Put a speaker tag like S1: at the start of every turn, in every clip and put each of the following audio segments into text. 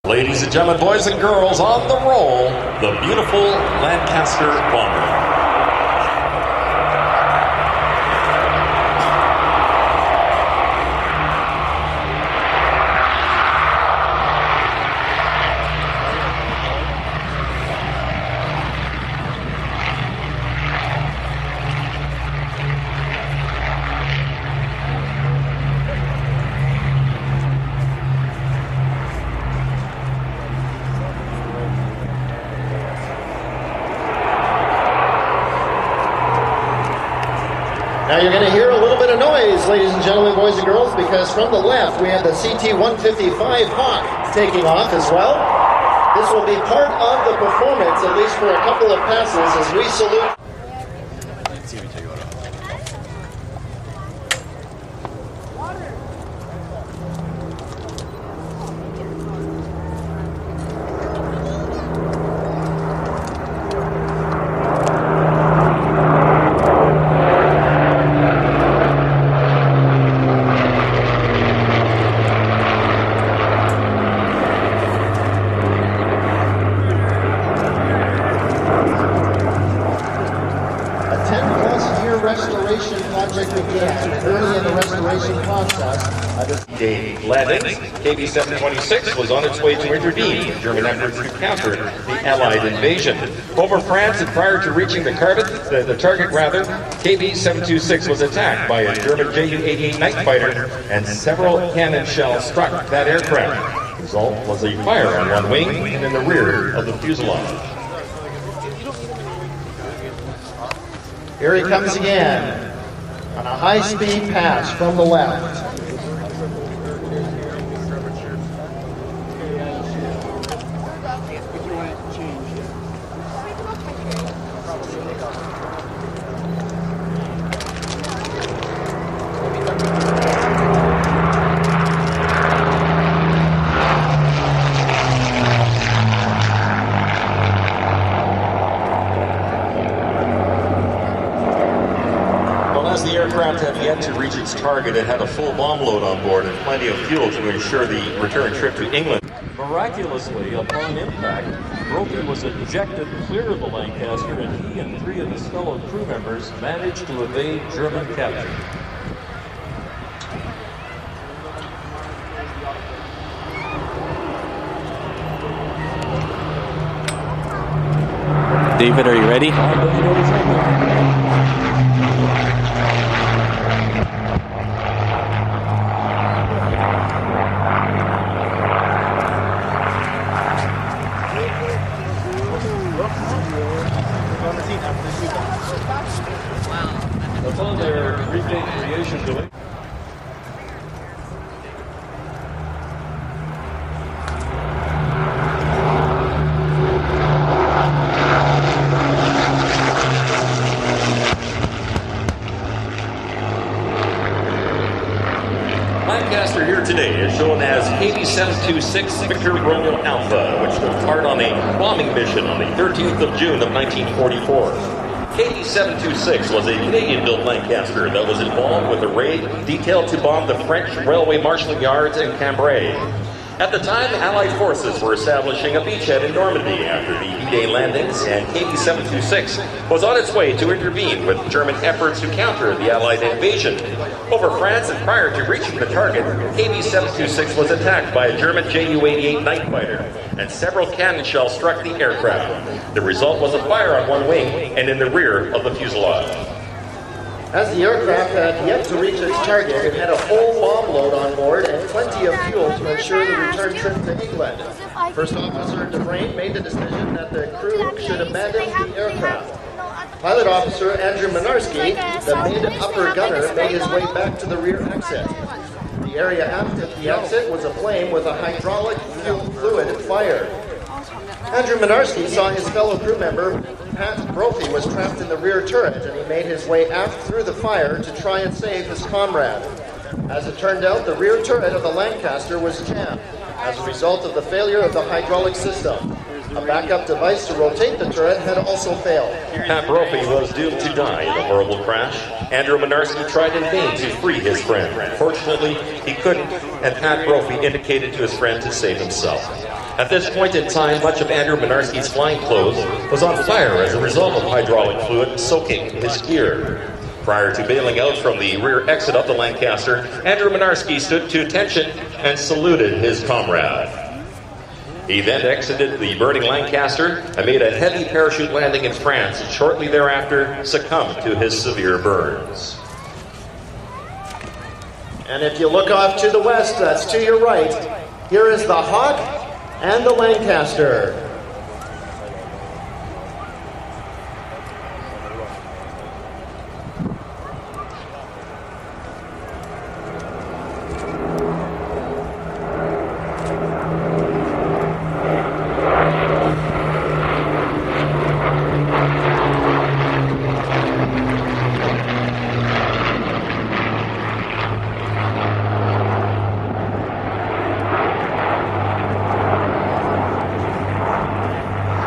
S1: Ladies and gentlemen, boys and girls, on the roll, the beautiful Lancaster bomber.
S2: Now you're going to hear a little bit of noise, ladies and gentlemen, boys and girls, because from the left we have the CT-155 Hawk taking off as well. This will be part of the performance, at least for a couple of passes, as we salute. Restoration project began early in the restoration process.
S1: Landings, KB-726 was on its way to intervene in German efforts to counter the Allied invasion. Over France and prior to reaching the target, KB-726 was attacked by a German Ju-88 night fighter and several cannon shells struck that aircraft. The result was a fire on one wing and in the rear of the fuselage.
S2: Here he comes again on a high-speed pass from the left.
S1: The aircraft had yet to reach its target. It had a full bomb load on board and plenty of fuel to ensure the return trip to England. Miraculously, upon impact, Brophy was ejected clear of the Lancaster, and he and three of his fellow crew members managed to evade German capture.
S3: David, are you ready?
S1: That's all their recreation doing. Lancaster here today is shown as KB-726 Victor Romeo Alpha, which took part on a bombing mission on the 13th of June of 1944. KB-726 was a Canadian-built Lancaster that was involved with a raid detailed to bomb the French railway marshalling yards in Cambrai. At the time, Allied forces were establishing a beachhead in Normandy after the D-Day landings, and KB-726 was on its way to intervene with German efforts to counter the Allied invasion. Over France and prior to reaching the target, KB-726 was attacked by a German Ju-88 night fighter, and several cannon shells struck the aircraft. The result was a fire on one wing and in the rear of the fuselage.
S2: As the aircraft had yet to reach its target, it had a full bomb load on board and plenty of fuel to ensure the return trip to England. First Officer Dufresne made the decision that the crew should abandon the aircraft. Pilot Officer Andrew Mynarski, the mid-upper gunner, made his way back to the rear exit. The area aft of the exit was aflame with a hydraulic fluid fire. Andrew Mynarski saw his fellow crew member, Pat Brophy, was trapped in the rear turret, and he made his way aft through the fire to try and save his comrade. As it turned out, the rear turret of the Lancaster was jammed as a result of the failure of the hydraulic system. A backup device to rotate the turret had also failed.
S1: Pat Brophy was doomed to die in a horrible crash. Andrew Mynarski tried in vain to free his friend. Fortunately, he couldn't, and Pat Brophy indicated to his friend to save himself. At this point in time, much of Andrew Mynarski's flying clothes was on fire as a result of hydraulic fluid soaking his gear. Prior to bailing out from the rear exit of the Lancaster, Andrew Mynarski stood to attention and saluted his comrade. He then exited the burning Lancaster and made a heavy parachute landing in France, and shortly thereafter succumbed to his severe burns.
S2: And if you look off to the west, that's to your right, here is the Hawk and the Lancaster.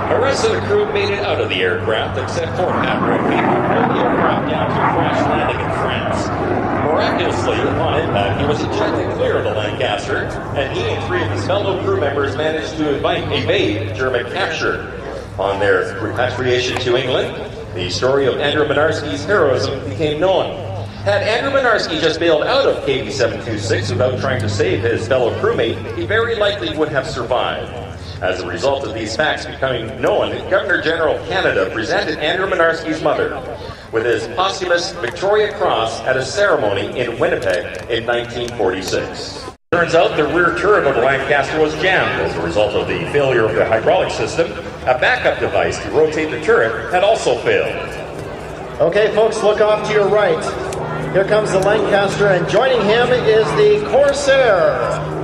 S1: The rest of the crew made it out of the aircraft, except for Patrick, who pulled the aircraft down to a crash landing in France. Miraculously, upon impact, he was ejected clear of the Lancaster, and he and 3 of his fellow crew members managed to evade German capture. On their repatriation to England, the story of Andrew Mynarski's heroism became known. Had Andrew Mynarski just bailed out of KB-726 without trying to save his fellow crewmate, he very likely would have survived. As a result of these facts becoming known, Governor General of Canada presented Andrew Mynarski's mother with his posthumous Victoria Cross at a ceremony in Winnipeg in 1946. Turns out the rear turret of the Lancaster was jammed as a result of the failure of the hydraulic system. A backup device to rotate the turret had also failed.
S2: Okay, folks, look off to your right. Here comes the Lancaster, and joining him is the Corsair.